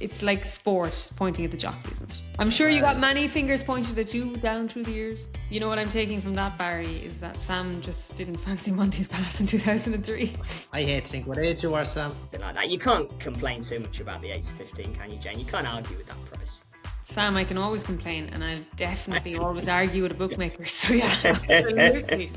it's like sport pointing at the jockey, isn't it? I'm sure you got many fingers pointed at you down through the years. You know what I'm taking from that, Barry, is that Sam just didn't fancy Monty's pass in 2003. I hate think what age you are, Sam. Bit like that. You can't complain too much about the 8 to 15, can you, Jane? You can't argue with that price. Sam, I can always complain, and I'll definitely always argue with a bookmaker. So yeah, absolutely.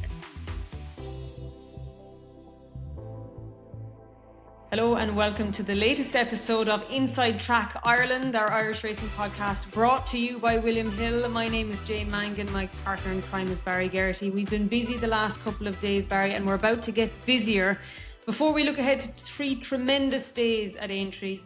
Hello and welcome to the latest episode of Inside Track Ireland, our Irish racing podcast brought to you by William Hill. My name is Jane Mangan, my partner in crime is Barry Geraghty. We've been busy the last couple of days, Barry, and we're about to get busier. Before we look ahead to 3 tremendous days at Aintree,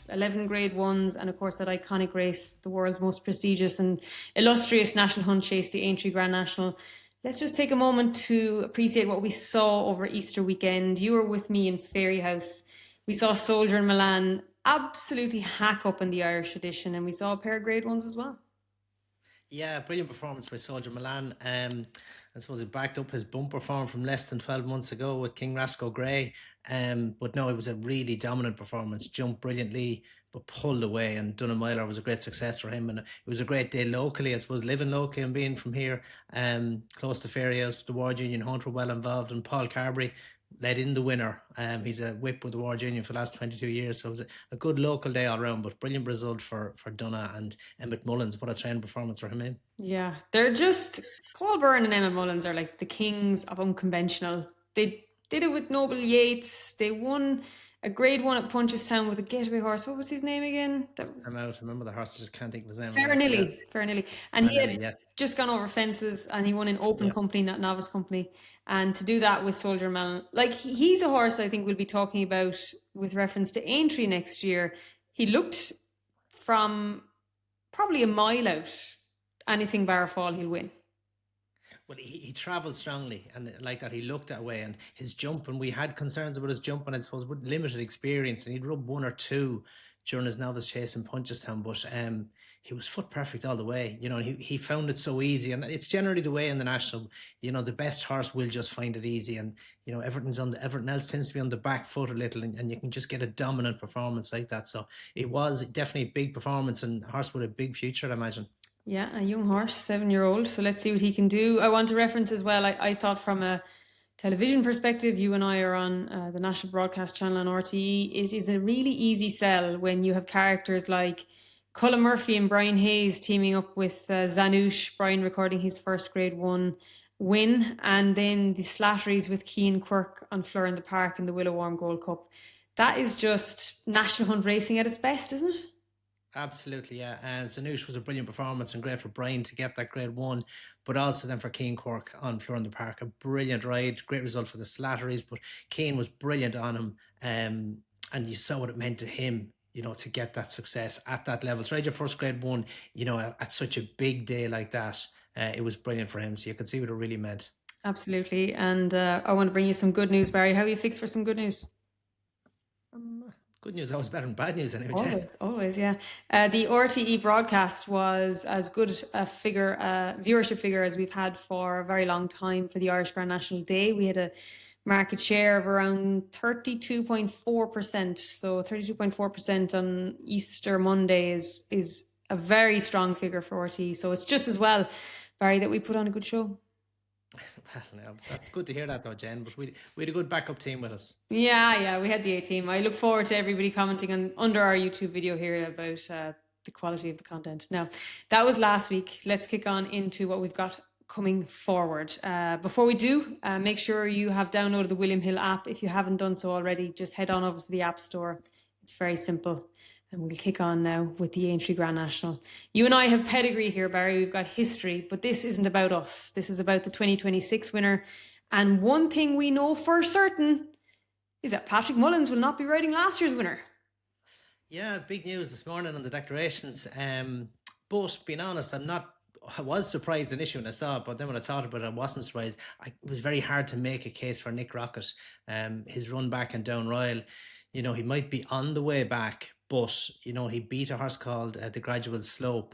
11 Grade 1s, and of course that iconic race, the world's most prestigious and illustrious national hunt chase, the Aintree Grand National. Let's just take a moment to appreciate what we saw over Easter weekend. You were with me in Fairyhouse. We saw Soldier and Milan absolutely hack up in the Irish edition, and we saw a pair of Grade 1s as well. Yeah, brilliant performance by Soldier Milan. I suppose he backed up his bumper form from less than 12 months ago with King Rasco Grey. But no, it was a really dominant performance. Jumped brilliantly, but pulled away. And Dunamiller was a great success for him. And it was a great day locally. I suppose living locally and being from here, close to Fairyhouse, the Ward Union Hunt were well involved. And Paul Carberry led in the winner. He's a whip with the Ward Union for the last 22 years. So it was a good local day all around, but brilliant result for Dunna and Emmett Mullins. What a trained performance for him in. Yeah, they're just, Paul Byrne and Emmett Mullins are like the kings of unconventional. They did it with Noble Yates. They won a Grade 1 at Punchestown with a getaway horse. What was his name again? I'm out. I remember the horse. I just can't think of his name. Fairnilly. And he had yes. just gone over fences, and he won in open company, not novice company. And to do that with Soldier Melon, like he's a horse I think we'll be talking about with reference to Aintree next year. He looked from probably a mile out, anything bar fall, he'll win. Well, he travelled strongly, and like that, he looked that way. And his jump, and we had concerns about his jump, and I suppose with limited experience, and he'd rub 1 or 2 during his novice chase in Punchestown, but he was foot perfect all the way. You know, he found it so easy, and it's generally the way in the national. You know, the best horse will just find it easy, and you know everything else tends to be on the back foot a little, and you can just get a dominant performance like that. So it was definitely a big performance, and a horse with a big future, I imagine. Yeah, a young horse, 7-year-old. So let's see what he can do. I want to reference as well, I thought from a television perspective, you and I are on the national broadcast channel on RTE. It is a really easy sell when you have characters like Cullen Murphy and Brian Hayes teaming up with Zanush, Brian recording his first Grade 1 win, and then the Slatteries with Cian Quirk on Fleur in the Park in the Willow Warm Gold Cup. That is just national hunt racing at its best, isn't it? Absolutely, yeah. And Zanush was a brilliant performance, and great for Brian to get that Grade 1, but also then for Cian Quirk on Fleur in the Park. A brilliant ride, great result for the Slatteries, but Cian was brilliant on him, and you saw what it meant to him, you know, to get that success at that level. To ride your first Grade 1, you know, at such a big day like that, it was brilliant for him. So you could see what it really meant. Absolutely. And I want to bring you some good news, Barry. How are you fixed for some good news? Good news always better than bad news anyway. Always, yeah. The RTE broadcast was as good a viewership figure as we've had for a very long time for the Irish Grand National Day. We had a market share of around 32.4%. So 32.4% on Easter Monday is a very strong figure for RTE. So it's just as well, Barry, that we put on a good show. Well, no, it's good to hear that though, Jen, but we had a good backup team with us. Yeah, we had the A team. I look forward to everybody commenting under our YouTube video here about the quality of the content. Now, that was last week. Let's kick on into what we've got coming forward. Before we do, make sure you have downloaded the William Hill app. If you haven't done so already, just head on over to the App Store. It's very simple. And we'll kick on now with the Aintree Grand National. You and I have pedigree here, Barry. We've got history, but this isn't about us. This is about the 2026 winner. And one thing we know for certain is that Patrick Mullins will not be riding last year's winner. Yeah, big news this morning on the declarations. But being honest, I was surprised initially when I saw it, but then when I thought about it, I wasn't surprised. It was very hard to make a case for Nick Rocket. His run back in Down Royal, you know, he might be on the way back, but, you know, he beat a horse called the Gradual Slope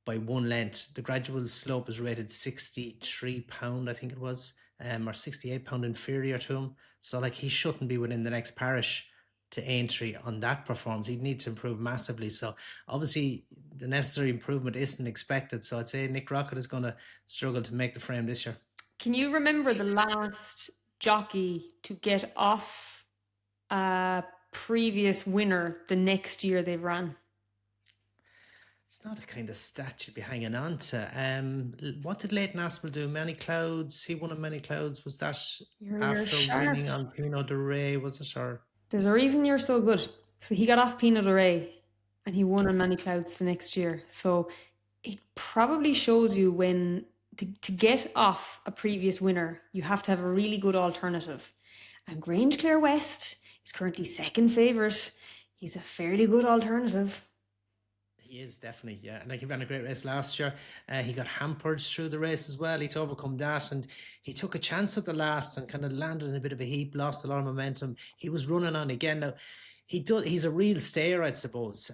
by 1 length. The Gradual Slope is rated £63, I think it was, or £68 inferior to him. So, like, he shouldn't be within the next parish to Aintree on that performance. He'd need to improve massively. So obviously the necessary improvement isn't expected. So I'd say Nick Rocket is going to struggle to make the frame this year. Can you remember the last jockey to get off a previous winner the next year they've ran? It's not a kind of stat you'd be hanging on to. What did Leighton Aspel do? Many Clouds. He won in Many Clouds. Was that You're after sharp. winning on Pinot de Rey? Was it? Or There's a reason you're so good. So he got off Pinot de Rey and he won on Many Clouds the next year. So it probably shows you when to get off a previous winner, you have to have a really good alternative. And Grange Clare West is currently second favourite. He's a fairly good alternative. he is definitely, yeah. Like he ran a great race last year. He got hampered through the race as well. He had to overcome that, and he took a chance at the last and kind of landed in a bit of a heap, lost a lot of momentum. He was running on again. Now, he's a real stayer, I suppose.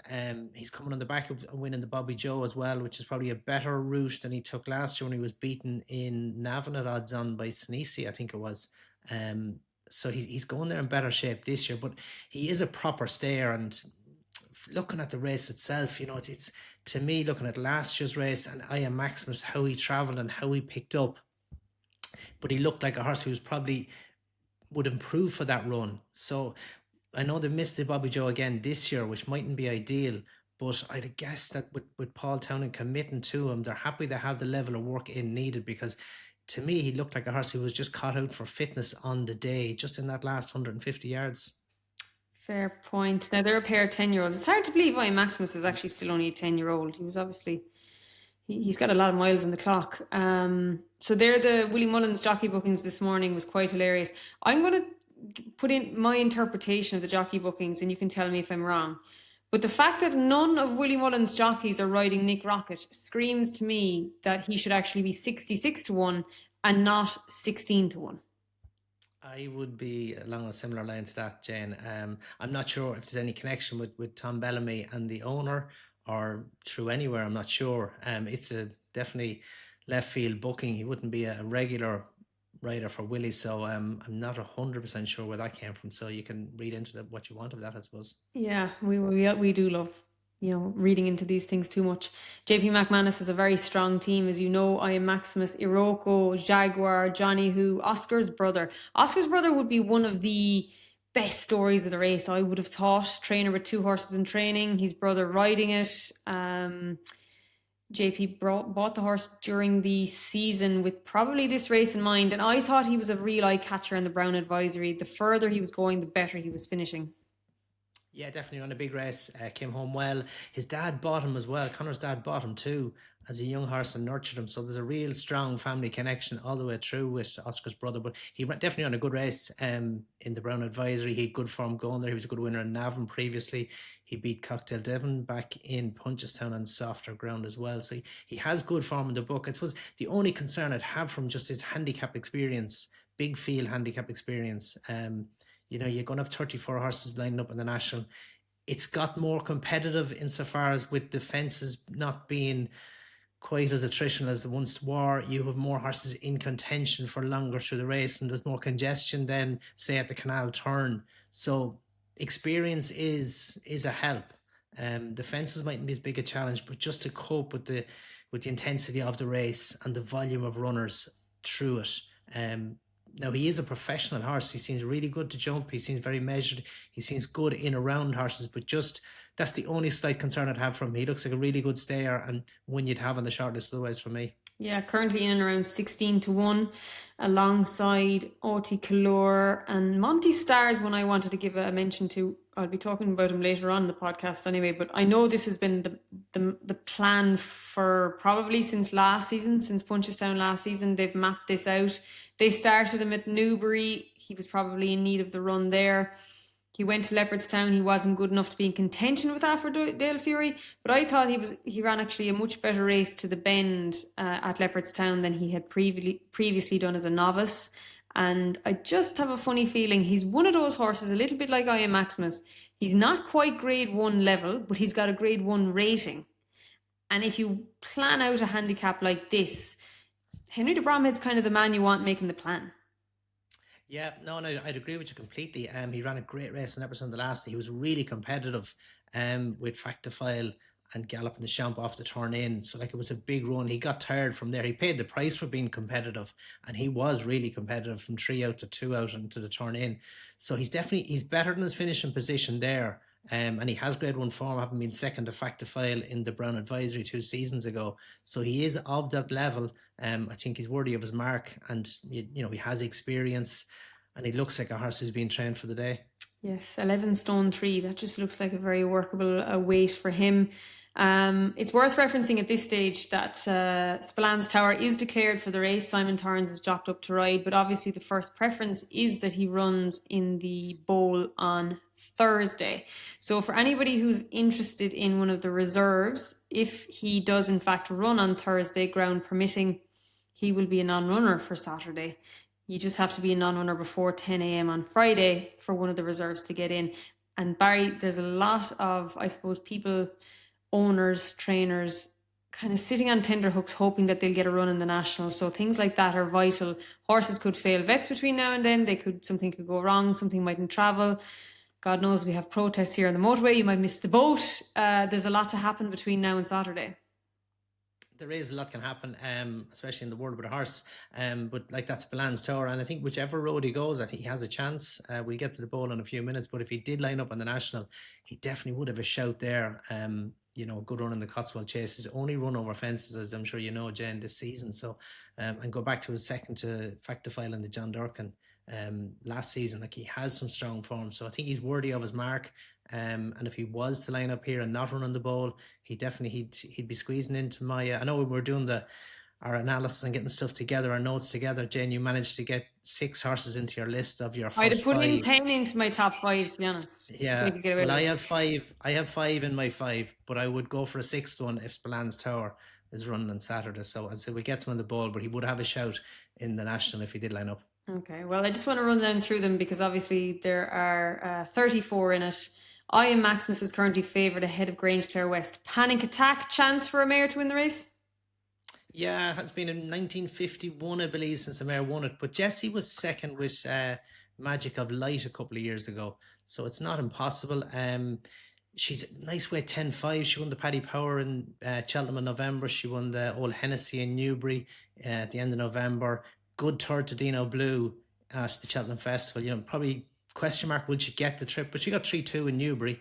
He's coming on the back of winning the Bobby Joe as well, which is probably a better route than he took last year when he was beaten in Navan at odds on by Sneesy, I think it was. So he's going there in better shape this year, but he is a proper stayer. And looking at the race itself, you know, it's to me, looking at last year's race and I Am Maximus, how he travelled and how he picked up, but he looked like a horse who was probably would improve for that run. So I know they missed the Bobby Joe again this year, which mightn't be ideal, but I'd guess that with Paul Townend committing to him, they're happy to have the level of work in needed, because to me, he looked like a horse who was just caught out for fitness on the day, just in that last 150 yards. Fair point. Now, they're a pair of 10-year-olds. It's hard to believe why Maximus is actually still only a 10-year-old. He was obviously, he's got a lot of miles on the clock. So they're the Willie Mullins jockey bookings this morning. Was quite hilarious. I'm going to put in my interpretation of the jockey bookings and you can tell me if I'm wrong. But the fact that none of Willie Mullins' jockeys are riding Nick Rocket screams to me that he should actually be 66-1 and not 16-1. I would be along a similar line to that, Jane. I'm not sure if there's any connection with Tom Bellamy and the owner, or through anywhere. I'm not sure. It's a definitely left field booking. He wouldn't be a regular rider for Willie, so I'm not 100% sure where that came from. So you can read into what you want of that, I suppose. Yeah, we do love, you know, reading into these things too much. JP McManus is a very strong team, as you know. I Am Maximus, Iroko, Jaguar, Johnny Who, Oscar's brother. Oscar's brother would be one of the best stories of the race, I would have thought. Trainer with 2 horses in training, his brother riding it. JP bought the horse during the season with probably this race in mind, and I thought he was a real eye catcher in the Brown Advisory. The further he was going, the better he was finishing. Yeah, definitely on a big race. Came home well. His dad bought him as well. Connor's dad bought him too as a young horse and nurtured him. So there's a real strong family connection all the way through with Oscar's brother. But he ran definitely on a good race in the Brown Advisory. He had good form going there. He was a good winner in Navan previously. He beat Cocktail Devon back in Punchestown on softer ground as well. So he has good form in the book. I suppose the only concern I'd have from just his handicap experience, big field handicap experience, you know, you're going to have 34 horses lining up in the National. It's got more competitive insofar as with the fences not being quite as attritional as the once were. You have more horses in contention for longer through the race, and there's more congestion than, say, at the Canal Turn. So experience is a help. The fences mightn't be as big a challenge, but just to cope with the intensity of the race and the volume of runners through it. Now, he is a professional horse. He seems really good to jump. He seems very measured. He seems good in around horses, but just that's the only slight concern I'd have from him. He looks like a really good stayer and one you'd have on the short list otherwise for me. Yeah, currently in and around 16-1 alongside Auti Kalor and Monty Stars. One I wanted to give a mention to. I'll be talking about him later on in the podcast anyway, but I know this has been the plan for probably since last season, since Punchestown last season. They've mapped this out. They started him at Newbury. He was probably in need of the run there. He went to Leopardstown. He wasn't good enough to be in contention with Dale Fury, but I thought he ran actually a much better race to the Bend at Leopardstown than he had previously done as a novice. And I just have a funny feeling he's one of those horses, a little bit like I Am Maximus. He's not quite grade 1 level, but he's got a grade 1 rating. And if you plan out a handicap like this, Henry de Bromhead's kind of the man you want making the plan. Yeah, no, and I'd agree with you completely. He ran a great race in Epperson the last day. He was really competitive with Factifile and Gallop and the Champ off the turn in. So like it was a big run. He got tired from there. He paid the price for being competitive, and he was really competitive from 3 out to 2 out into the turn in. So he's better than his finishing position there. And he has grade one form, having been second to Factifile in the Brown Advisory 2 seasons ago. So he is of that level. I think he's worthy of his mark, and you know he has experience, and he looks like a horse who's being trained for the day. Yes, 11 stone 3. That just looks like a very workable weight for him. It's worth referencing at this stage that Spillans Tower is declared for the race. Simon Torrance is jocked up to ride, but obviously the first preference is that he runs in the bowl on Thursday. So for anybody who's interested in one of the reserves, if he does in fact run on Thursday, ground permitting, he will be a non-runner for Saturday. You just have to be a non-runner before 10 a.m. on Friday for one of the reserves to get in. And Barry, there's a lot of, I suppose, people, owners, trainers, kind of sitting on tenterhooks hoping that they'll get a run in the National. So things like that are vital. Horses could fail vets between now and then. Something could go wrong. Something mightn't travel. God knows we have protests here on the motorway. You might miss the boat. There's a lot to happen between now and Saturday. There is a lot can happen, especially in the world with a horse. But like that's Spillans Tower, and I think whichever road he goes, I think he has a chance. We'll get to the bowl in a few minutes, but if he did line up on the National, he definitely would have a shout there. You know, good run in the Cotswold Chase. His only run over fences, as I'm sure you know, Jen, this season. So, and go back to his second to Factifile in the John Durkin last season. Like he has some strong form, so I think he's worthy of his mark. And if he was to line up here and not run on the bowl, he'd be squeezing into my. I know we were doing our analysis and getting stuff together, our notes together. Jen, you managed to get 6 horses into your list of your first 5. I'd have put in 10 into my top 5, to be honest. Yeah, well, I have 5. I have 5 in my 5, but I would go for a 6th one if Spillans Tower is running on Saturday. So I'd say we'll get to him on the ball, but he would have a shout in the National if he did line up. Okay, well, I just want to run down through them because obviously there are 34 in it. I Am Maximus is currently favoured ahead of Grange Clare West. Panic Attack, chance for a mare to win the race? Yeah, it's been in 1951, I believe, since a mare won it. But Jessie was second with Magic of Light a couple of years ago. So it's not impossible. She's a nice weight, 10.5. She won the Paddy Power in Cheltenham in November. She won the Old Hennessy in Newbury at the end of November. Good third to Dino Blue at the Cheltenham Festival. You know, probably question mark, would she get the trip? But she got 3-2 in Newbury.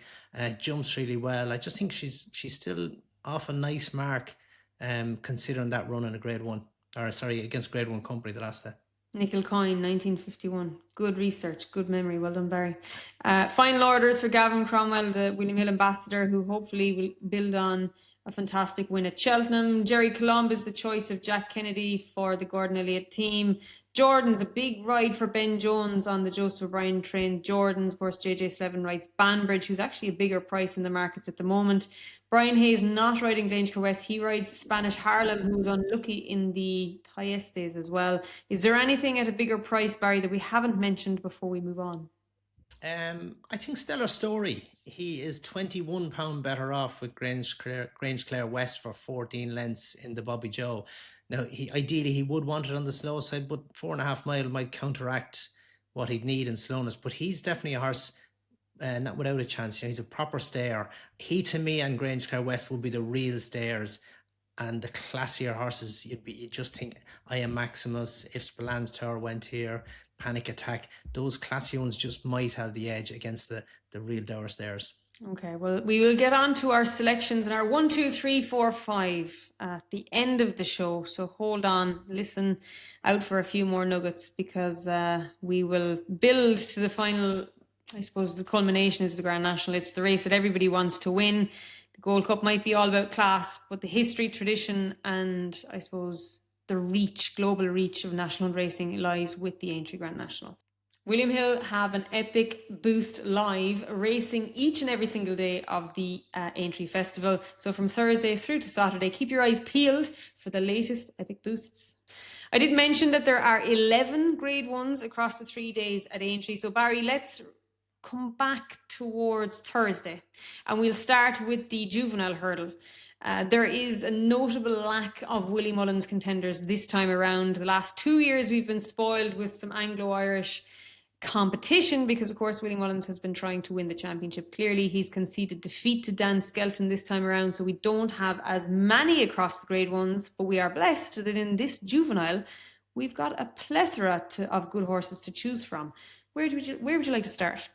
Jumps really well. I just think she's still off a nice mark, considering that run in a Grade 1. Against Grade 1 company the last day. Nickel Coin, 1951. Good research, good memory. Well done, Barry. Final orders for Gavin Cromwell, the William Hill ambassador, who hopefully will build on a fantastic win at Cheltenham. Jerry Colomb is the choice of Jack Kennedy for the Gordon Elliott team. Jordan's a big ride for Ben Jones on the Joseph O'Brien train. Jordan's, of course, JJ Slevin rides Banbridge, who's actually a bigger price in the markets at the moment. Brian Hayes not riding Grange Clare West. He rides Spanish Harlem, who was unlucky in the Thyestes as well. Is there anything at a bigger price, Barry, that we haven't mentioned before we move on? I think Stellar Story. He is £21 better off with Grange Clare West for 14 lengths in the Bobby Joe. Now, ideally he would want it on the slow side, but 4.5 mile might counteract what he'd need in slowness. But he's definitely a horse not without a chance. You know, he's a proper stayer. He, to me, and Grange Clare West would be the real stayers. And the classier horses, you'd just think, I Am Maximus, if Spillans Tower went here, Panic Attack, those classy ones just might have the edge against the real dour stairs. Okay, well, we will get on to our selections and our 1, 2, 3, 4, 5 at the end of the show. So hold on, listen out for a few more nuggets, because we will build to the final. I suppose the culmination is the Grand National. It's the race that everybody wants to win. The Gold Cup might be all about class, but the history, tradition, and I suppose the reach, global reach of national racing lies with the Aintree Grand National. William Hill have an epic boost live racing each and every single day of the Aintree Festival. So from Thursday through to Saturday, keep your eyes peeled for the latest epic boosts. I did mention that there are 11 Grade 1s across the 3 days at Aintree. So Barry, let's come back towards Thursday, and we'll start with the Juvenile Hurdle. There is a notable lack of Willie Mullins contenders this time around. The last 2 years we've been spoiled with some Anglo-Irish competition because, of course, Willie Mullins has been trying to win the championship. Clearly, he's conceded defeat to Dan Skelton this time around, so we don't have as many across the grade ones, but we are blessed that in this juvenile, we've got a plethora of good horses to choose from. Where would you like to start?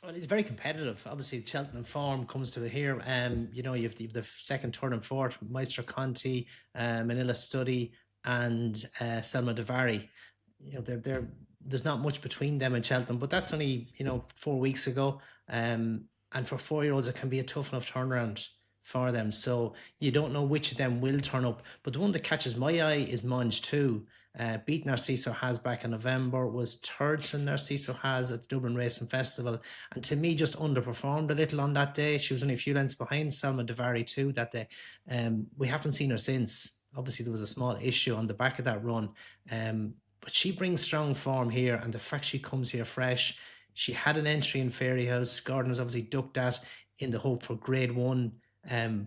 Well, it's very competitive. Obviously, Cheltenham form comes to it here. You have the second, third, and fourth: Maestro Conti, Manila Study, and Selma Devari. There's not much between them and Cheltenham, but that's only 4 weeks ago. And for 4-year-olds, it can be a tough enough turnaround for them. So you don't know which of them will turn up. But the one that catches my eye is Monge 2. Beat Narciso Has back in November, was third to Narciso Has at the Dublin Racing Festival, and to me just underperformed a little on that day. She was only a few lengths behind Selma Devari too that day. We haven't seen her since. Obviously there was a small issue on the back of that run, but she brings strong form here, and the fact she comes here fresh. She had an entry in Fairyhouse. Gordon has obviously ducked that in the hope for grade 1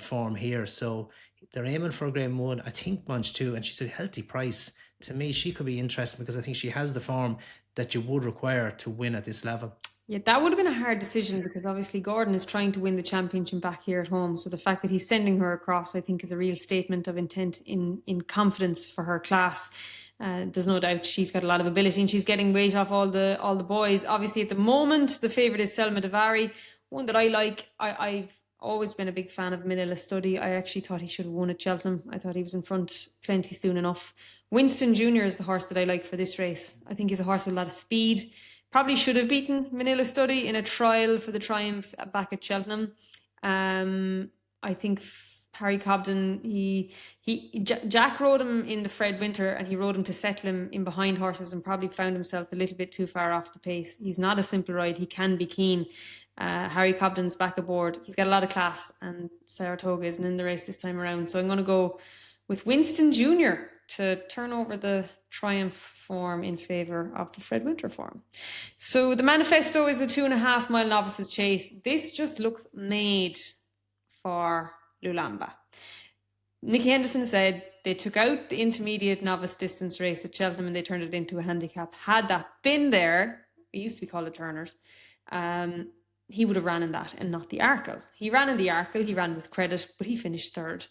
form here, so they're aiming for grade 1. I think Monge 2, and she's a healthy price. To me, she could be interesting because I think she has the form that you would require to win at this level. Yeah, that would have been a hard decision because obviously Gordon is trying to win the championship back here at home. So the fact that he's sending her across, I think, is a real statement of intent in confidence for her class. There's no doubt she's got a lot of ability and she's getting weight off all the boys. Obviously, at the moment, the favourite is Selma Devari, one that I like. I've always been a big fan of Manila Study. I actually thought he should have won at Cheltenham. I thought he was in front plenty soon enough. Winston Jr. is the horse that I like for this race. I think he's a horse with a lot of speed. Probably should have beaten Manila Study in a trial for the triumph back at Cheltenham. I think Harry Cobden, Jack rode him in the Fred Winter and he rode him to settle him in behind horses and probably found himself a little bit too far off the pace. He's not a simple ride. He can be keen. Harry Cobden's back aboard. He's got a lot of class, and Saratoga isn't in the race this time around. So I'm going to go with Winston Jr. to turn over the triumph form in favour of the Fred Winter form. So the Manifesto is a 2.5 mile novices chase. This just looks made for Lulamba. Nicky Henderson said they took out the intermediate novice distance race at Cheltenham and they turned it into a handicap. Had that been there, it used to be called a Turners, he would have ran in that and not the Arkle. He ran in the Arkle, he ran with credit, but he finished third.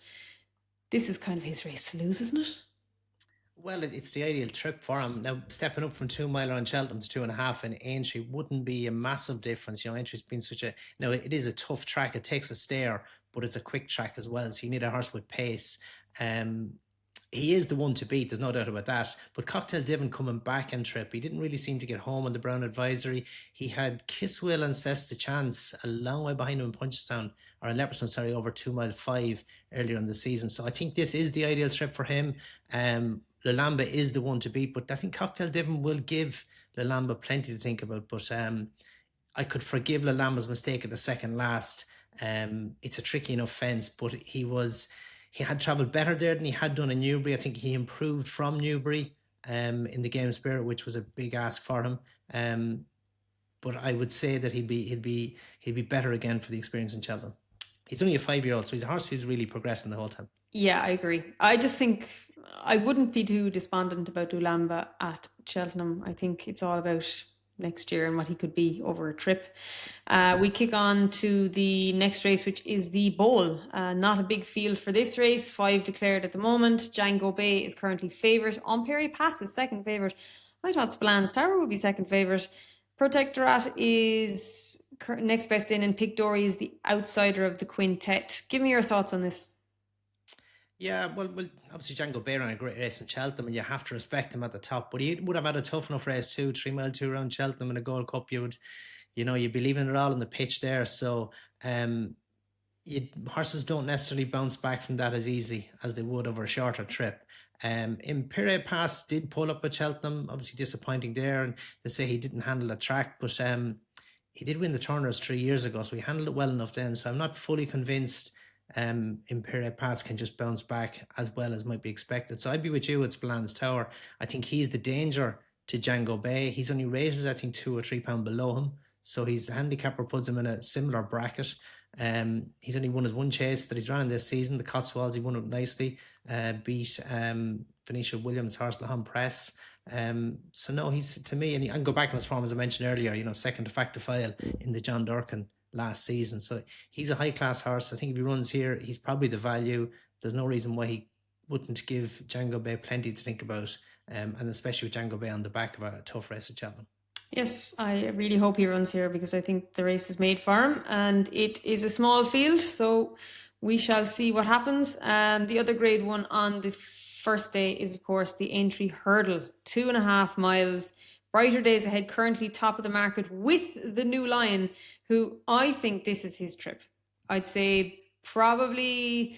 This is kind of his race to lose, isn't it? Well, it's the ideal trip for him. Now, stepping up from 2 mile on Cheltenham to 2.5 in Aintree wouldn't be a massive difference. Aintree's been it is a tough track. It takes a stare, but it's a quick track as well. So you need a horse with pace. He is the one to beat, there's no doubt about that. But Cocktail Divin coming back in trip, he didn't really seem to get home on the Brown Advisory. He had Kisswell and Cess the Chance a long way behind him in Punchestown, or in Leopardstown, over 2 mile 5 earlier in the season. So I think this is the ideal trip for him. Lulamba is the one to beat, but I think Cocktail Divin will give Lulamba plenty to think about. But I could forgive Lulamba's mistake at the second last. It's a tricky enough fence, but he had travelled better there than he had done in Newbury. I think he improved from Newbury in the Game Spirit, which was a big ask for him. But I would say that he'd be better again for the experience in Cheltenham. He's only a 5-year-old, so he's a horse who's really progressing the whole time. Yeah, I agree. I just think I wouldn't be too despondent about Lulamba at Cheltenham. I think it's all about next year and what he could be over a trip. We kick on to the next race, which is the Bowl. Not a big field for this race. 5 declared at the moment. Django Bay is currently favourite. Empire Pass is second favourite. I thought Spillans Tower would be second favourite. Protectorat is next best in, and Pic Dory is the outsider of the quintet. Give me your thoughts on this. Yeah, well, obviously Django Bay ran a great race in Cheltenham, and you have to respect him at the top. But he would have had a tough enough race too. 3 mile 2 round Cheltenham in a Gold Cup. You'd be leaving it all on the pitch there. So horses don't necessarily bounce back from that as easily as they would over a shorter trip. Empire Pass did pull up at Cheltenham, obviously disappointing there, and they say he didn't handle the track, but he did win the Turners 3 years ago, so he handled it well enough then. So I'm not fully convinced Empire Pass can just bounce back as well as might be expected. So I'd be with you at Spillans Tower. I think he's the danger to Django Bay. He's only rated, I think, £2 or £3 below him. So his handicapper puts him in a similar bracket. He's only won his one chase that he's running this season, the Cotswolds. He won it nicely. Beat Venetia Williams' horse, Lahan Press. So no, he's, to me, and I can go back on his form as I mentioned earlier, second to Fact to File in the John Durkin last season. So he's a high class horse. I think if he runs here, he's probably the value. There's no reason why he wouldn't give Django Bay plenty to think about, and especially with Django Bay on the back of a tough race at Cheltenham. Yes, I really hope he runs here because I think the race is made for him and it is a small field, so we shall see what happens. The other grade one on the first day is, of course, the Aintree Hurdle, 2.5 miles. Brighter Days Ahead, currently top of the market with the New Lion, who I think this is his trip. I'd say probably...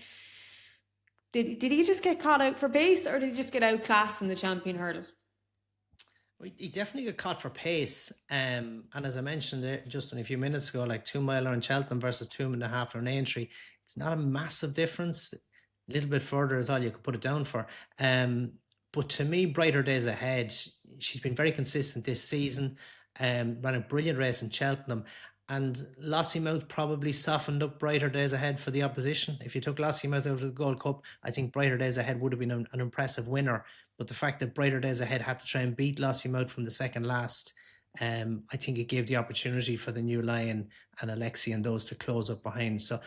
Did he just get caught out for pace or did he just get outclassed in the Champion Hurdle? He definitely got caught for pace, and as I mentioned just a few minutes ago, like 2 miler in Cheltenham versus 2.5 in Aintree, it's not a massive difference. A little bit further is all you could put it down for. But to me, Brighter Days Ahead, she's been very consistent this season. Ran a brilliant race in Cheltenham, and Lossiemouth probably softened up Brighter Days Ahead for the opposition. If you took Lossiemouth out of the Gold Cup, I think Brighter Days Ahead would have been an impressive winner. But the fact that Brighter Days Ahead had to try and beat Lossiemouth from the second last, I think it gave the opportunity for the New Lion and Alexi and those to close up behind. So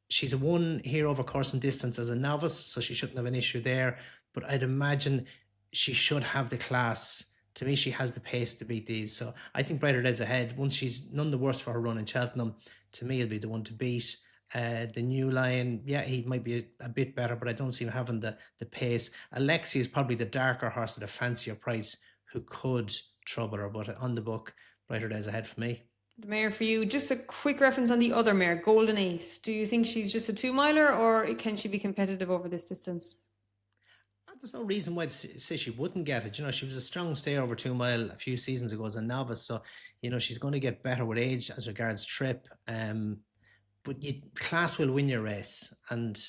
she's a one here over course and distance as a novice, so she shouldn't have an issue there. But I'd imagine she should have the class. To me, she has the pace to beat these. So I think Brighter Days Ahead, once she's none the worse for her run in Cheltenham, to me, it'll be the one to beat. The New Lion, yeah, he might be a bit better, but I don't see him having the pace. Alexi is probably the darker horse at a fancier price who could trouble her, but on the book, Brighter Days Ahead for me. The mare for you, just a quick reference on the other mare, Golden Ace. Do you think she's just a 2 miler or can she be competitive over this distance? There's no reason why to say she wouldn't get it. She was a strong stay over 2 mile a few seasons ago as a novice, so she's going to get better with age as regards trip. But class will win your race, and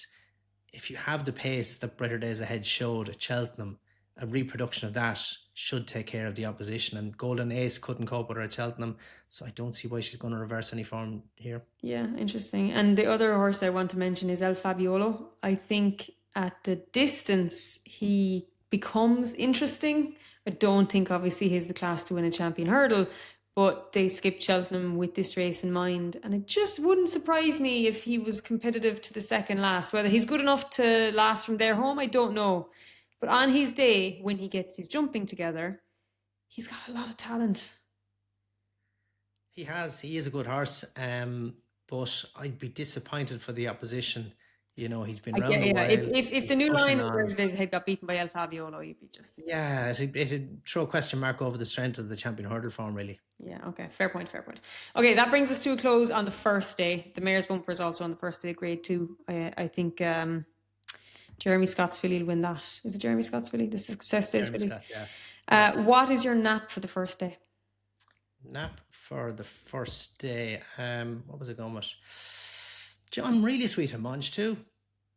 if you have the pace that Brighter Days Ahead showed at Cheltenham, a reproduction of that should take care of the opposition, and Golden Ace couldn't cope with her at Cheltenham, so I don't see why she's going to reverse any form here. Yeah, interesting. And the other horse I want to mention is El Fabiolo. I think at the distance he becomes interesting. I don't think obviously he's the class to win a Champion Hurdle, but they skipped Cheltenham with this race in mind, and it just wouldn't surprise me if he was competitive to the second last. Whether he's good enough to last from there home, I don't know. But on his day, when he gets his jumping together, he's got a lot of talent. He is a good horse, but I'd be disappointed for the opposition. He's been around a while. If the New Lion of Brighter Days Ahead got beaten by El Fabiolo, you'd be just... Yeah, it'd throw a question mark over the strength of the Champion Hurdle form, really. Yeah, okay, fair point. Okay, that brings us to a close on the first day. The Mayor's Bumper is also on the first day of Grade 2. I think Jeremy Scott's filly will win that. Is it Jeremy Scott's filly? The Success Days filly? Scott, yeah. What is your nap for the first day? Nap for the first day. What was it going with? I'm really sweet and Munch too.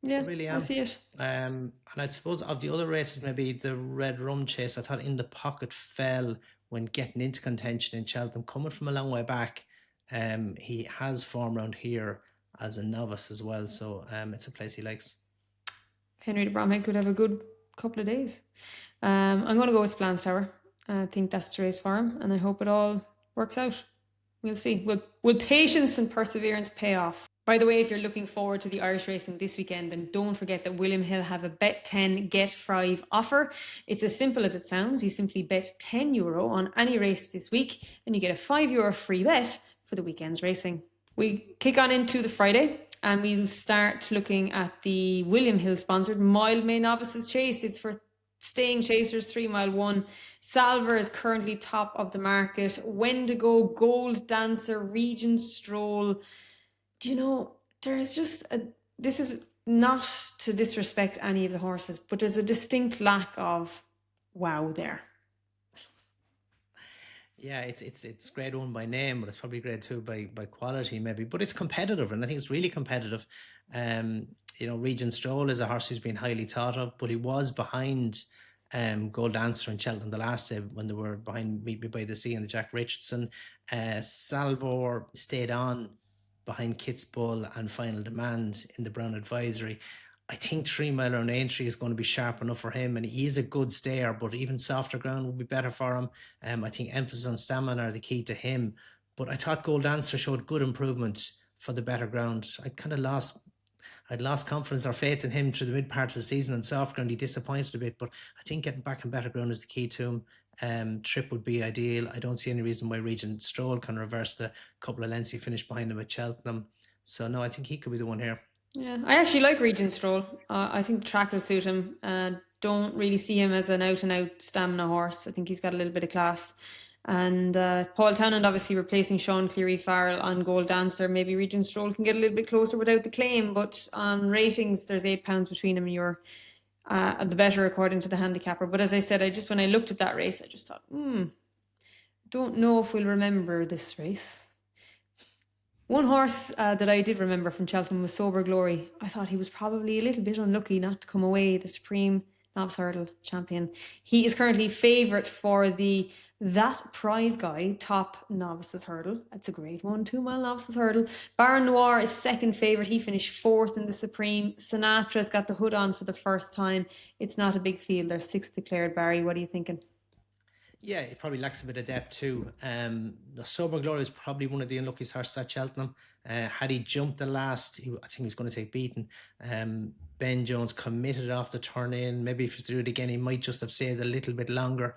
Yeah, I really am. I see it. And I suppose of the other races, maybe the Red Rum Chase, I thought In the Pocket fell when getting into contention in Cheltenham, coming from a long way back. He has form around here as a novice as well, so it's a place he likes. Henry de Bromhead could have a good couple of days. I'm going to go with Splans Tower. I think that's the race for him, and I hope it all works out. We'll see. Will patience and perseverance pay off? By the way, if you're looking forward to the Irish racing this weekend, then don't forget that William Hill have a bet 10 get 5 offer. It's as simple as it sounds. You simply bet €10 on any race this week and you get a €5 free bet for the weekend's racing. We kick on into the Friday and we'll start looking at the William Hill sponsored Mildmay Novices Chase. It's for staying chasers, 3 mile 1. Salver is currently top of the market. Wendigo, Gold Dancer, Regent Stroll. There's just this is not to disrespect any of the horses, but there's a distinct lack of wow there. Yeah, it's grade 1 by name, but it's probably grade 2 by quality maybe. But it's competitive, and I think it's really competitive. Regent Stroll is a horse who's been highly thought of, but he was behind Gold Dancer and Cheltenham the last day when they were behind Meet Me by the Sea and the Jack Richardson. Salvor stayed on behind Kitzbühel and Final Demand in the Brown Advisory. I think 3 Mile and Aintree is going to be sharp enough for him, and he is a good stayer, but even softer ground would be better for him. I think emphasis on stamina are the key to him. But I thought Gold Dancer showed good improvement for the better ground. I'd lost confidence or faith in him through the mid part of the season, and soft ground he disappointed a bit, but I think getting back in better ground is the key to him. Trip would be ideal. I don't see any reason why Regent Stroll can reverse the couple of lengths he finished behind him at Cheltenham. So no, I think he could be the one here. Yeah, I actually like Regent Stroll. I think the track will suit him. Don't really see him as an out-and-out stamina horse. I think he's got a little bit of class. And Paul Townend obviously replacing Sean Cleary-Farrell on Gold Dancer. Maybe Regent Stroll can get a little bit closer without the claim, but on ratings there's £8 between him and you're the better according to the handicapper. But as I said, when I looked at that race, I just thought, don't know if we'll remember this race. One horse that I did remember from Cheltenham was Sober Glory. I thought he was probably a little bit unlucky not to come away the Supreme Novice Hurdle champion. He is currently favourite for the That Prize Guy Top Novices Hurdle. That's a great one, 2 Mile Novices Hurdle. Baron Noir is second favourite. He finished 4th in the Supreme. Sinatra's got the hood on for the first time. It's not a big field. There's 6 declared. Barry, what are you thinking? Yeah, it probably lacks a bit of depth too. The Sober Glory is probably one of the unluckiest horses at Cheltenham. Had he jumped the last, I think he was going to take beaten. Ben Jones committed off the turn in. Maybe if he's to do it again, he might just have saved a little bit longer.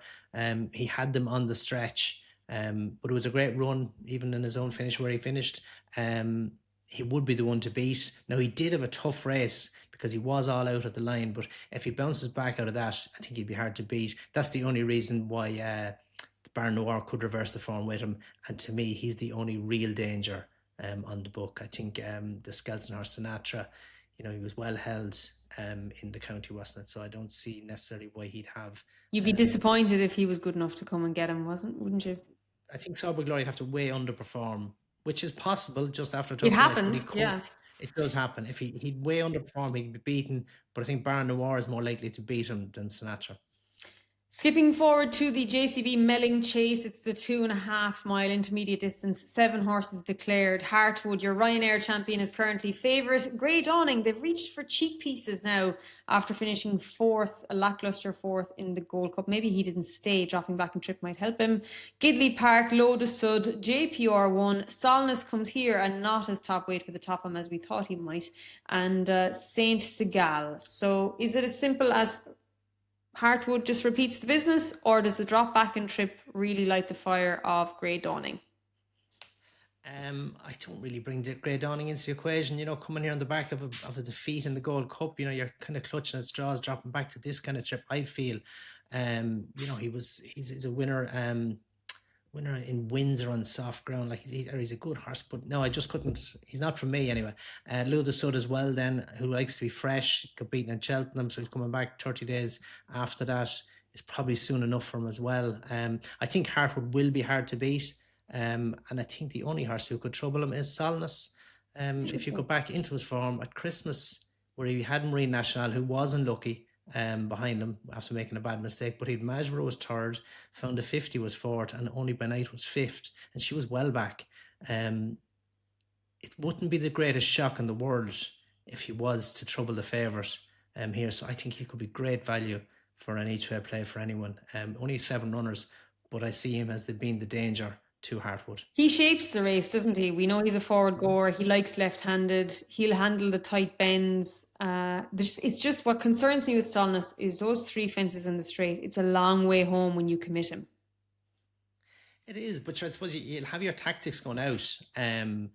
He had them on the stretch, but it was a great run, even in his own finish where he finished. He would be the one to beat. Now, he did have a tough race because he was all out at the line, but if he bounces back out of that, I think he'd be hard to beat. That's the only reason why the Baron Noir could reverse the form with him, and to me, he's the only real danger on the book. I think the Skelton horse Sinatra, he was well held in the county, wasn't it? So I don't see necessarily why he'd have... You'd be disappointed if he was good enough to come and get him, wouldn't you? I think Sober Glory would have to way underperform, which is possible just after a tough It race, happens, yeah. It does happen. If he'd way underperform, he'd be beaten. But I think Baron Noir is more likely to beat him than Sinatra. Skipping forward to the JCB Melling Chase, it's the 2.5 mile intermediate distance, 7 horses declared. Heartwood, your Ryanair champion, is currently favourite. Grey Dawning, they've reached for cheek pieces now after finishing 4th, a lacklustre 4th in the Gold Cup. Maybe he didn't stay, dropping back in trip might help him. Gidley Park, Lotus Sud, JPR1, Solness comes here and not as top weight for the Topham as we thought he might, and Saint Segal. So is it as simple as Heartwood just repeats the business, or does the drop back in trip really light the fire of Grey Dawning? I don't really bring Grey Dawning into the equation. Coming here on the back of a defeat in the Gold Cup, you're kind of clutching at straws, dropping back to this kind of trip. I feel, he's a winner. Winner in Windsor on soft ground, he's a good horse, but no, I just couldn't. He's not for me anyway. Lotus Sud as well, then, who likes to be fresh, got beaten in Cheltenham, so he's coming back 30 days after that. It's probably soon enough for him as well. I think Heartwood will be hard to beat, and I think the only horse who could trouble him is Solness. If you go back into his form at Christmas, where he had Marine National, who was unlucky, behind him after making a bad mistake, but he'd Majborough was 3rd, Found a 50 was 4th, and Only by Night was 5th, and she was well back. It wouldn't be the greatest shock in the world if he was to trouble the favourite here, so I think he could be great value for an each way play for anyone. Only 7 runners, but I see him as being the danger to Heartwood. He shapes the race, doesn't he? We know he's a forward goer. He likes left-handed. He'll handle the tight bends. It's just what concerns me with Solness is those 3 fences in the straight. It's a long way home when you commit him. It is, but I suppose you'll have your tactics going out. And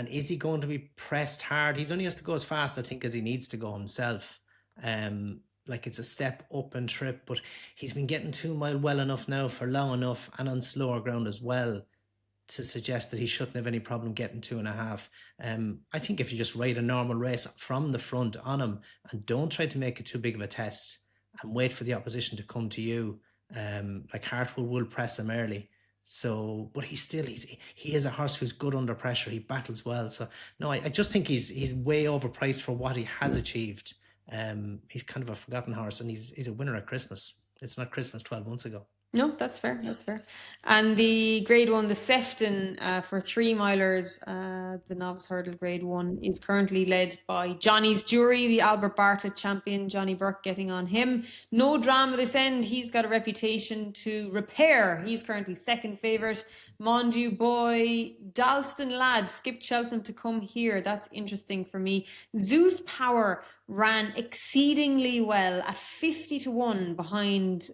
is he going to be pressed hard? He's only has to go as fast, I think, as he needs to go himself. It's a step up and trip, but he's been getting 2 mile well enough now for long enough and on slower ground as well to suggest that he shouldn't have any problem getting 2.5. I think if you just ride a normal race from the front on him and don't try to make it too big of a test and wait for the opposition to come to you, Heartwood will press him early. So, but he is a horse who's good under pressure. He battles well. So no, I just think he's way overpriced for what he has achieved. He's kind of a forgotten horse, and he's a winner at Christmas. it's not Christmas 12 months ago. No, that's fair. That's fair. And the grade one, the Sefton for 3 milers, the novice hurdle grade one is currently led by Johnny's Jury, the Albert Bartlett champion, Johnny Burke getting on him. No drama this end. He's got a reputation to repair. He's currently second favourite. Mondew Boy, Dalston lad, skipped Cheltenham to come here. That's interesting for me. Zeus Power ran exceedingly well at 50-1 behind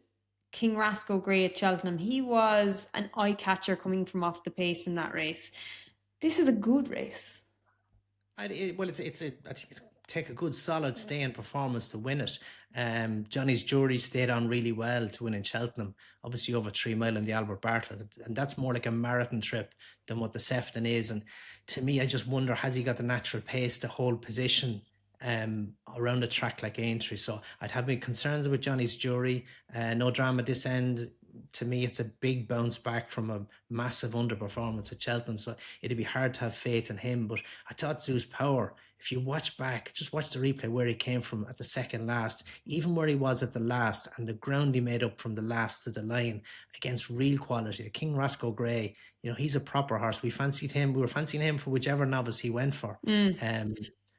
King Rasco Gray at Cheltenham. He was an eye catcher coming from off the pace in that race. This is a good race. I think it's take a good solid staying performance to win it. Johnny's Jury stayed on really well to win in Cheltenham, obviously over 3 mile in the Albert Bartlett, and that's more like a marathon trip than what the Sefton is. And to me, I just wonder, has he got the natural pace to hold position around a track like Aintree? So I'd have my concerns with Johnny's Jury. No drama this end. To me, it's a big bounce back from a massive underperformance at Cheltenham, so it'd be hard to have faith in him. But I thought Zeus Power, if you watch back, just watch the replay where he came from at the second last, even where he was at the last, and the ground he made up from the last to the line against real quality. King Rasco Gray, he's a proper horse. We fancied him. We were fancying him for whichever novice he went for.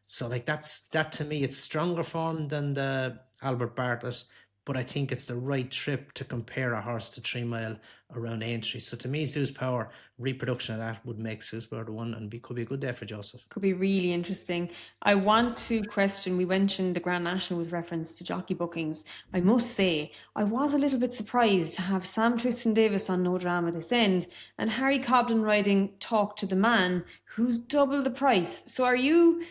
So that to me, it's stronger form than the Albert Bartlett, but I think it's the right trip to compare a horse to 3 mile around Aintree. So to me, Zeus Power, reproduction of that would make Zeus Power the one, and could be a good day for Joseph. Could be really interesting. I want to question, we mentioned the Grand National with reference to jockey bookings. I must say, I was a little bit surprised to have Sam Twiston-Davis on No Drama this end and Harry Cobden riding Talk to the Man, who's double the price. So are you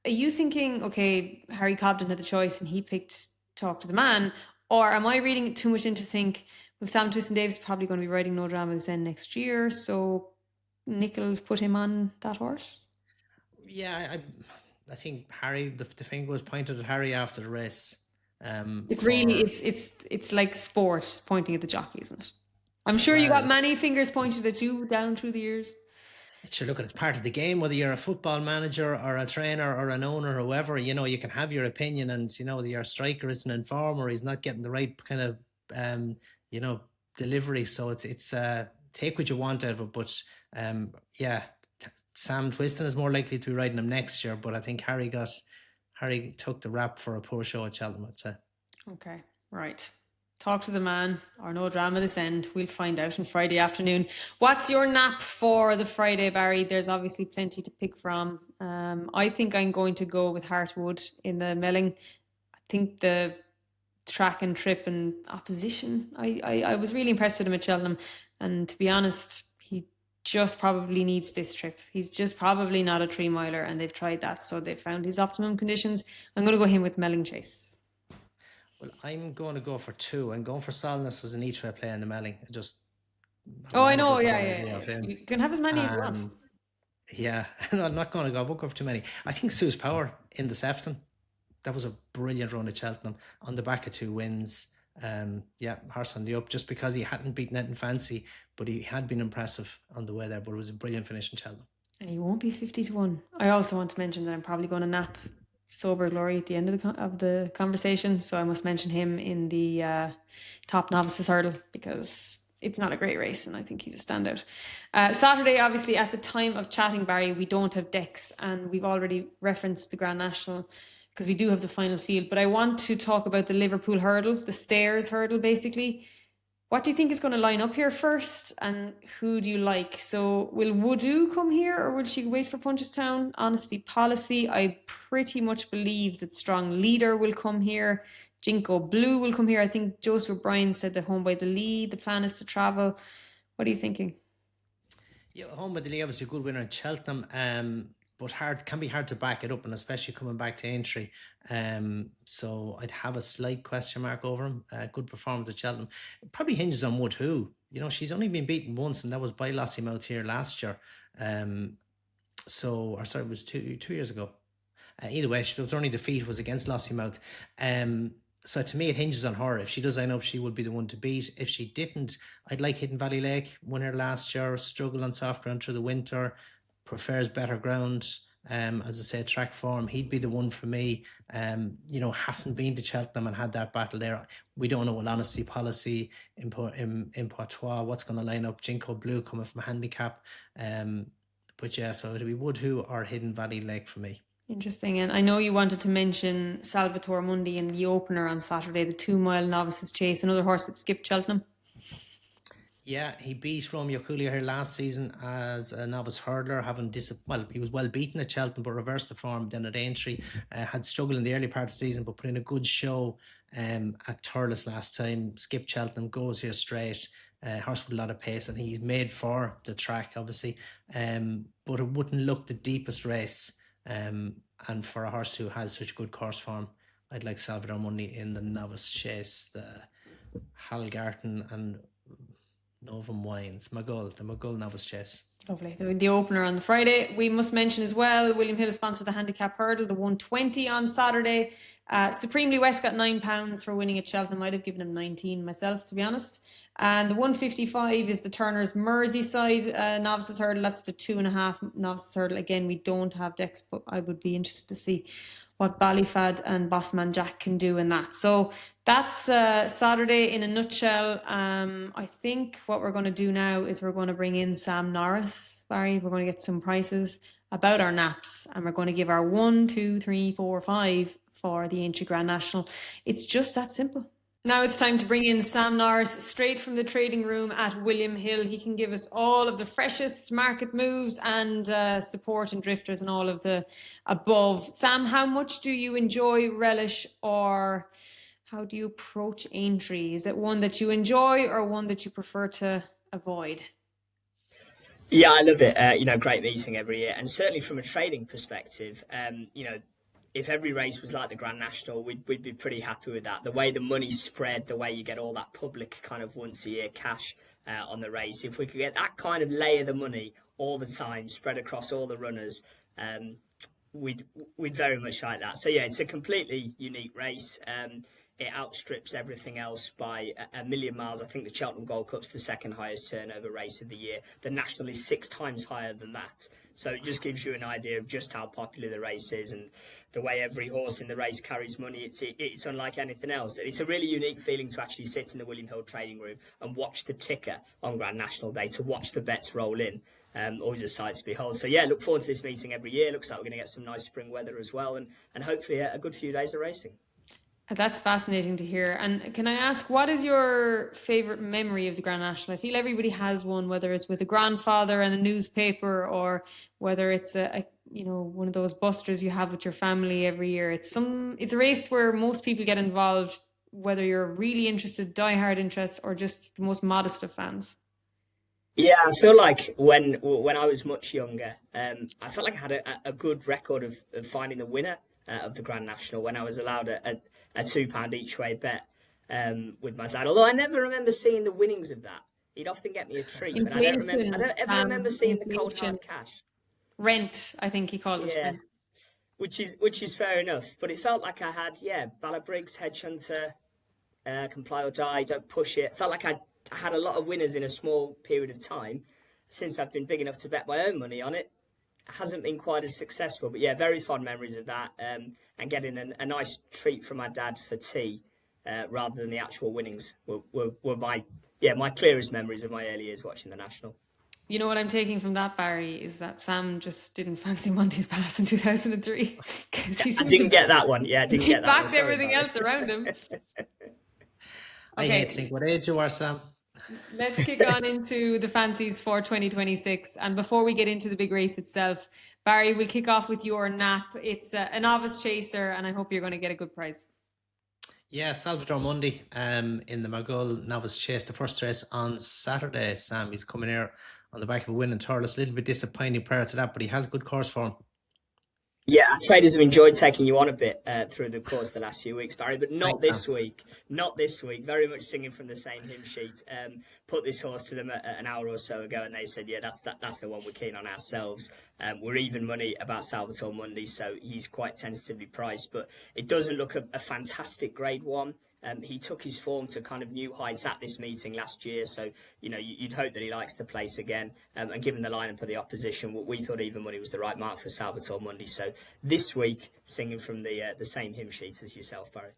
thinking, okay, Harry Cobden had the choice and he picked Talk to the Man, or am I reading it too much into think with Sam Twiston-Davis probably going to be riding No Drama this end next year, so Nichols put him on that horse? Yeah, I think Harry, the finger was pointed at Harry after the race. It's like sport pointing at the jockey, isn't it? I'm sure you got many fingers pointed at you down through the years. Sure, look, it's part of the game, whether you're a football manager or a trainer or an owner or whoever, you can have your opinion, and, your striker isn't in form or he's not getting the right kind of, delivery. So it's take what you want out of it. But, Sam Twiston is more likely to be riding him next year, but I think Harry took the rap for a poor show at Cheltenham, I'd say. Okay, right. Talk to the Man or No Drama this end. We'll find out on Friday afternoon. What's your nap for the Friday, Barry? There's obviously plenty to pick from. I think I'm going to go with Heartwood in the Melling. I think the track and trip and opposition, I was really impressed with him at Cheltenham. And to be honest, he just probably needs this trip. He's just probably not a 3 miler, and they've tried that. So they've found his optimum conditions. I'm going to go him with Melling Chase. Well, I'm going to go for 2. I'm going for Solness as an each-way play in the Melling. I know, yeah. You can have as many as you want. Yeah, I'm not going to go. I won't go for too many. I think Zeus Power in the Sefton. That was a brilliant run at Cheltenham on the back of 2 wins. Horse on the up, just because he hadn't beaten it in fancy, but he had been impressive on the way there. But it was a brilliant finish in Cheltenham. And he won't be 50-1. I also want to mention that I'm probably going to nap Sober Glory at the end of the conversation, so I must mention him in the top novices hurdle because it's not a great race and I think he's a standout. Saturday, obviously, at the time of chatting, Barry, we don't have decks, and we've already referenced the Grand National because we do have the final field, but I want to talk about the Liverpool hurdle, the stairs hurdle basically. What do you think is going to line up here first, and who do you like? So will Woodoo come here, or will she wait for Punchestown? Honesty Policy, I pretty much believe that Strong Leader will come here. Jinko Blue will come here. I think Joseph O'Brien said that Home by the Lee, the plan is to travel. What are you thinking? Yeah, Home by the Lee, obviously a good winner in Cheltenham, but can be hard to back it up, and especially coming back to Aintree. So I'd have a slight question mark over him. Good performance at Cheltenham. It probably hinges on Woodoo. She's only been beaten once, and that was by Lossiemouth here last year. It was two years ago. Either way, there was only defeat was against Lossiemouth. So to me, it hinges on her. If she does line up, she would be the one to beat. If she didn't, I'd like Hidden Valley Lake. Won her last year, struggled on soft ground through the winter, prefers better ground. As I said, track form, he'd be the one for me. Hasn't been to Cheltenham and had that battle there. We don't know what honesty policy in Poitou, what's going to line up. Jinko Blue coming from handicap. But yeah, so it'll be Woodhoo or Hidden Valley Lake for me. Interesting. And I know you wanted to mention Salvatore Mundi in the opener on Saturday, the 2 mile Novices Chase, another horse that skipped Cheltenham. Yeah, he beat Romeo Cooley here last season as a novice hurdler, he was well beaten at Cheltenham but reversed the form then at Aintree. Had struggled in the early part of the season but put in a good show at Thurles last time. Skipped Cheltenham, goes here straight. Horse with a lot of pace, and he's made for the track, obviously. But it wouldn't look the deepest race. And for a horse who has such good course form, I'd like Salvador Mundi in the novice chase, the Hallgarten and Novum Wines, the Maghull novice chase. Lovely. The opener on the Friday. We must mention as well, William Hill sponsored the handicap hurdle, the 120 on Saturday. Supremely West got £9 for winning at Cheltenham. I'd have given him 19 myself, to be honest. And the 155 is the Turner's Merseyside novices hurdle. That's the 2.5 novices hurdle. Again, we don't have decks, but I would be interested to see what Ballyfad and Bossman Jack can do in that. So that's Saturday in a nutshell. I think what we're going to do now is we're going to bring in Sam Norris. Barry, we're going to get some prices about our naps, and we're going to give our 1, 2, 3, 4, 5 for the Aintree Grand National. It's just that simple. Now it's time to bring in Sam Norris straight from the trading room at William Hill. He can give us all of the freshest market moves and support and drifters and all of the above. Sam, how much do you enjoy, relish, or how do you approach Aintree? Is it one that you enjoy or one that you prefer to avoid? Yeah, I love it. Great meeting every year. And certainly from a trading perspective, if every race was like the Grand National, we'd be pretty happy with that. The way the money's spread, the way you get all that public kind of once a year cash on the race. If we could get that kind of layer the money all the time, spread across all the runners, we'd very much like that. So yeah, it's a completely unique race. It outstrips everything else by a million miles. I think the Cheltenham Gold Cup's the second highest turnover race of the year. The National is 6 times higher than that. So it just gives you an idea of just how popular the race is and the way every horse in the race carries money. It's unlike anything else. It's a really unique feeling to actually sit in the William Hill trading room and watch the ticker on Grand National Day, to watch the bets roll in. Always a sight to behold. So yeah, look forward to this meeting every year. Looks like we're going to get some nice spring weather as well, and hopefully a good few days of racing. That's fascinating to hear. And can I ask, what is your favourite memory of the Grand National? I feel everybody has one, whether it's with a grandfather and a newspaper, or whether it's one of those busters you have with your family every year. It's a race where most people get involved, whether you're really interested, diehard interest, or just the most modest of fans. Yeah, I feel like when I was much younger, I felt like I had a good record of finding the winner of the Grand National when I was allowed a £2 each way bet with my dad. Although I never remember seeing the winnings of that. He'd often get me a treat, but I don't ever remember seeing the cold hard cash. Rent, I think he called it. Yeah, which is fair enough. But it felt like I had, Bala Briggs, Hedge Hunter, Comply or Die, Don't Push It. Felt like I had a lot of winners in a small period of time. Since I've been big enough to bet my own money on it, hasn't been quite as successful. But yeah, very fond memories of that, and getting a nice treat from my dad for tea rather than the actual winnings were my clearest memories of my early years watching the National. You know what I'm taking from that, Barry, is that Sam just didn't fancy Monty's pass in 2003. I didn't get that one. Yeah, I didn't get that one. He backed everything else around him. I hate to think what age you are, Sam. Let's kick on into the fancies for 2026. And before we get into the big race itself, Barry, we'll kick off with your nap. It's a novice chaser, and I hope you're going to get a good prize. Yeah, Salvador Mundi in the Maghull novice chase, the first race on Saturday. Sam, he's coming here on the back of a win in Thurles. A little bit disappointing prior to that, but he has a good course for him. Yeah, traders have enjoyed taking you on a bit through the course of the last few weeks, Barry, but not this week. Not this week. Very much singing from the same hymn sheet. Put this horse to them an hour or so ago, and they said, yeah, that's the one we're keen on ourselves. We're even money about Salvatore Mundi, so he's quite tentatively priced, but it doesn't look a fantastic grade one. He took his form to kind of new heights at this meeting last year, so you'd hope that he likes the place again. And given the lineup of the opposition, we thought even money was the right mark for Salvatore Mundi. So this week, singing from the same hymn sheet as yourself, Barry.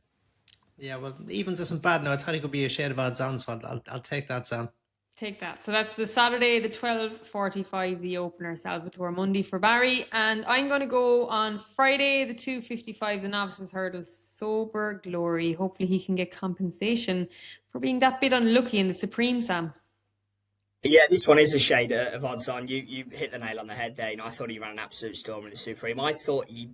Yeah, well, evens isn't bad now. I thought it could be a shade of odds on, so I'll take that, Sam. Take that. So that's the Saturday, the 12:45, the opener, Salvatore Mundi for Barry. And I'm going to go on Friday, the 2:55, the Novices Hurdle, Sober Glory. Hopefully he can get compensation for being that bit unlucky in the Supreme, Sam. Yeah, this one is a shade of odds on. You hit the nail on the head there. I thought he ran an absolute storm in the Supreme. I thought he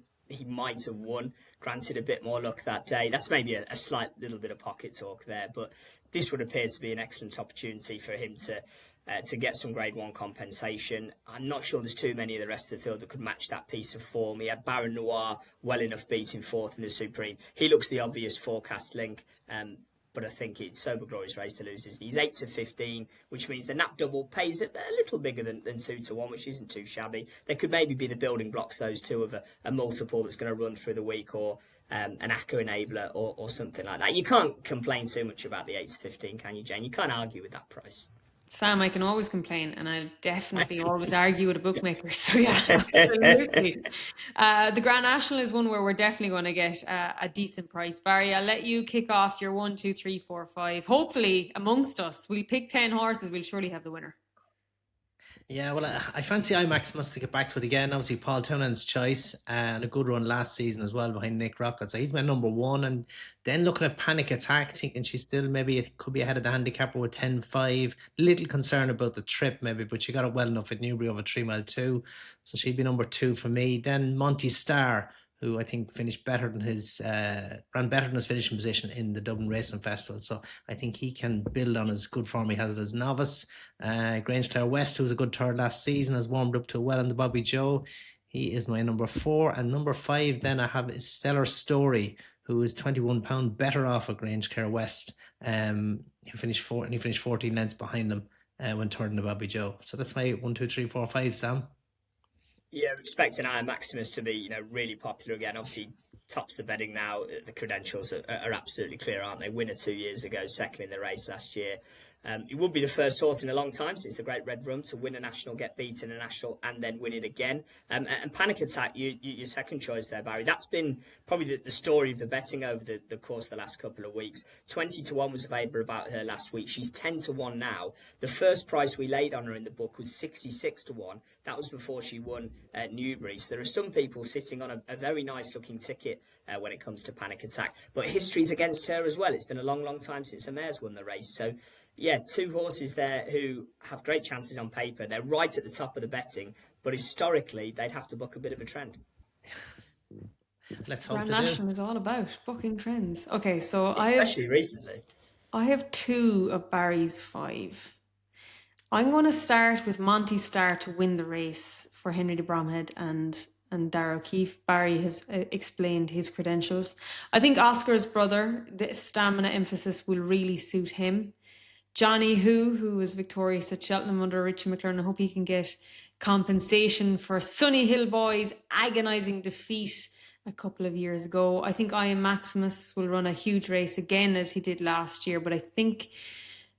might have won. Granted, a bit more luck that day. That's maybe a slight little bit of pocket talk there, but this would appear to be an excellent opportunity for him to get some Grade 1 compensation. I'm not sure there's too many of the rest of the field that could match that piece of form. He had Baron Noir well enough beating fourth in the Supreme. He looks the obvious forecast link, but I think it's Sober Glory's race to lose. He's 8-15, which means the Nap double pays a little bigger than 2-1, which isn't too shabby. There could maybe be the building blocks, those two, of a multiple that's going to run through the week, or an ACCA enabler or something like that. You can't complain too much about the 8-15, can you, Jane? You can't argue with that price. Sam, I can always complain, and I'll definitely always argue with a bookmaker. So yeah, absolutely. The Grand National is one where we're definitely going to get a decent price. Barry, I'll let you kick off your 1, 2, 3, 4, 5. Hopefully, amongst us, we'll pick 10 horses. We'll surely have the winner. Yeah, well, I fancy iMaximus to get back to it again. Obviously, Paul Townend's choice, and a good run last season as well behind Nick Rocket. So he's my number one. And then looking at Panic Attack, thinking she still maybe could be ahead of the handicapper with 10-5. Little concern about the trip maybe, but she got it well enough at Newbury over 3 mile 2. So she'd be number 2 for me. Then Monty Star, who I think finished better than ran better than his finishing position in the Dublin Racing Festival. So I think he can build on his good form he has as novice. Grangeclare West, who was a good third last season, has warmed up to well in the Bobby Joe. He is my number 4. And number 5 then I have is Stellar Story, who is £21 better off at Grangeclare West. He finished 14 lengths behind him when third in the Bobby Joe. So that's my 1, 2, 3, 4, 5, Sam. Yeah, we're expecting iMaximus to be, really popular again. Obviously, tops the betting now. The credentials are absolutely clear, aren't they? Winner 2 years ago, second in the race last year. It would be the first horse in a long time since the Great Red Rum to win a national, get beaten in a national, and then win it again. And Panic Attack, your second choice there, Barry. That's been probably the story of the betting over the course of the last couple of weeks. 20-1 was available about her last week. She's 10-1 now. The first price we laid on her in the book was 66-1. That was before she won at Newbury. So there are some people sitting on a very nice looking ticket when it comes to Panic Attack. But history's against her as well. It's been a long, long time since a mare's won the race. So yeah, 2 horses there who have great chances on paper. They're right at the top of the betting, but historically, they'd have to buck a bit of a trend. Let's hope Grand they do. National is all about bucking trends. Okay, so Especially recently. I have 2 of Barry's 5. I'm going to start with Monty Star to win the race for Henry de Bromhead and Darragh O'Keefe. Barry has explained his credentials. I think Oscar's brother, the stamina emphasis will really suit him. Johnny who was victorious at Cheltenham under Richie McLaren. I hope he can get compensation for Sunny Hill Boys' agonising defeat a couple of years ago. I think iMaximus will run a huge race again as he did last year, but I think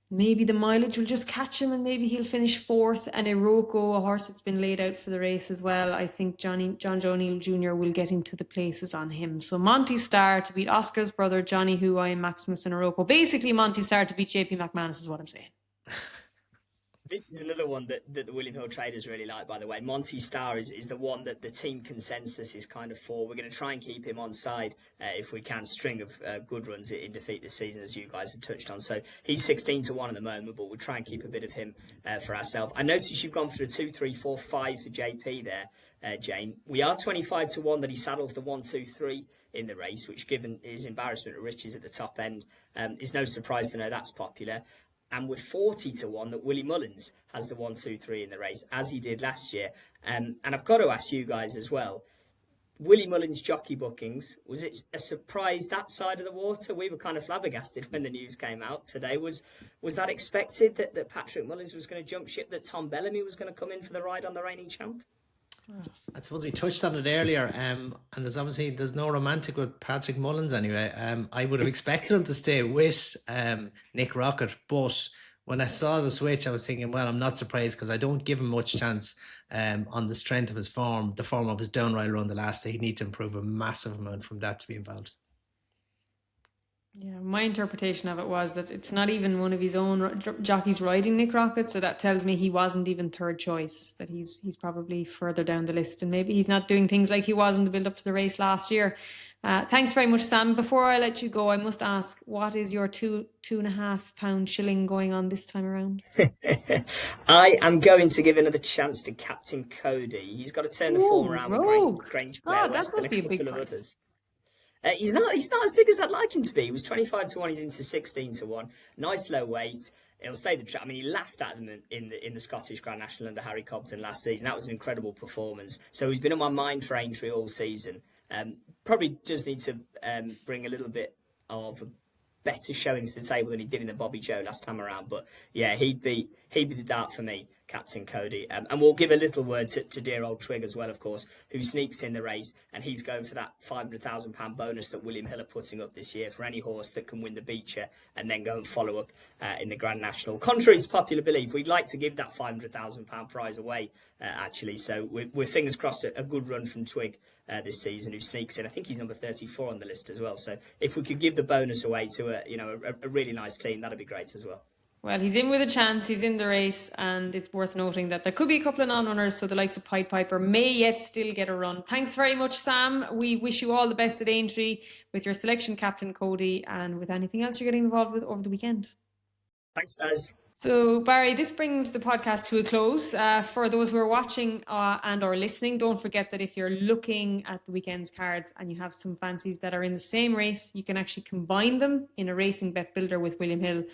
maybe the mileage will just catch him and maybe he'll finish 4th. And Iroko, a horse that's been laid out for the race as well, I think John Joe O'Neill Jr. will get into the places on him. So Monty Star to beat Oscar's brother, Johnny Who, iMaximus and Iroko. Basically Monty Star to beat JP McManus is what I'm saying. This is another one that the William Hill traders really like, by the way. Monty Star is the one that the team consensus is kind of for. We're going to try and keep him on side if we can. String of good runs in defeat this season, as you guys have touched on. So he's 16-1 at the moment, but we'll try and keep a bit of him for ourselves. I noticed you've gone for a 2, 3, 4, 5 for JP there, Jane. We are 25-1 that he saddles the 1, 2, 3 in the race, which, given his embarrassment of riches at the top end, is no surprise to know that's popular. And we're 40-1 that Willie Mullins has the 1, 2, 3 in the race, as he did last year. And I've got to ask you guys as well, Willie Mullins' jockey bookings, was it a surprise that side of the water? We were kind of flabbergasted when the news came out today. Was that expected, that Patrick Mullins was going to jump ship, that Tom Bellamy was going to come in for the ride on the reigning champ? I suppose we touched on it earlier, and there's no romantic with Patrick Mullins anyway. I would have expected him to stay with Nick Rocket, but when I saw the switch, I was thinking, well, I'm not surprised because I don't give him much chance on the strength of his form, the form of his downright run the last day. He needs to improve a massive amount from that to be involved. Yeah, my interpretation of it was that it's not even one of his own jockeys riding Nick Rocket, so that tells me he wasn't even third choice, that he's probably further down the list, and maybe he's not doing things like he was in the build-up to the race last year. Thanks very much, Sam. Before I let you go, I must ask, what is your £2.5 shilling going on this time around? I am going to give another chance to Captain Cody. He's got to turn the form around with Grange Blair West and a couple of others. He's not as big as I'd like him to be. He was 25 to 1. He's into 16 to 1. Nice low weight. He'll stay the track. I mean, he laughed at them in the Scottish Grand National under Harry Cobden last season. That was an incredible performance. So he's been on my mind for Aintree all season. Probably does need to bring a little bit of a better showing to the table than he did in the Bobby Joe last time around. But yeah, he'd be the dart for me, Captain Cody. And we'll give a little word to dear old Twig as well, of course, who sneaks in the race, and he's going for that £500,000 bonus that William Hill are putting up this year for any horse that can win the Beecher and then go and follow up in the Grand National. Contrary to popular belief, we'd like to give that £500,000 prize away, actually. So we're fingers crossed a good run from Twig this season, who sneaks in. I think he's number 34 on the list as well. So if we could give the bonus away to a really nice team, that'd be great as well. Well, he's in with a chance, he's in the race, and it's worth noting that there could be a couple of non-runners, so the likes of Pied Piper may yet still get a run. Thanks very much, Sam. We wish you all the best at Aintree with your selection, Captain Cody, and with anything else you're getting involved with over the weekend. Thanks, guys. So, Barry, this brings the podcast to a close. For those who are watching and or listening, don't forget that if you're looking at the weekend's cards and you have some fancies that are in the same race, you can actually combine them in a racing bet builder with William Hill.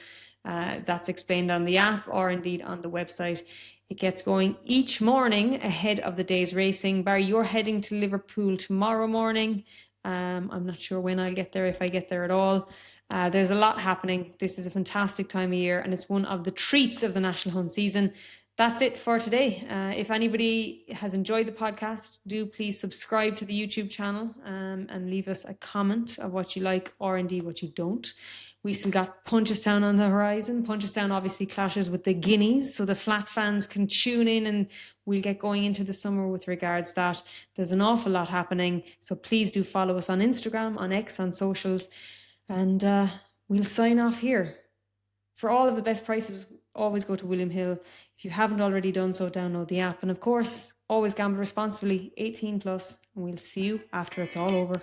That's explained on the app or indeed on the website. It gets going each morning ahead of the day's racing. Barry, you're heading to Liverpool tomorrow morning. I'm not sure when I'll get there, if I get there at all. There's a lot happening. This is a fantastic time of year, and it's one of the treats of the National Hunt season. That's it for today. If anybody has enjoyed the podcast, do please subscribe to the YouTube channel and leave us a comment of what you like or indeed what you don't. We still got Punchestown on the horizon. Punchestown obviously clashes with the Guineas, so the flat fans can tune in, and we'll get going into the summer with regards to that. There's an awful lot happening, so please do follow us on Instagram, on X, on socials, and we'll sign off here. For all of the best prices, always go to William Hill. If you haven't already done so, download the app, and of course, always gamble responsibly, 18 plus, and we'll see you after it's all over.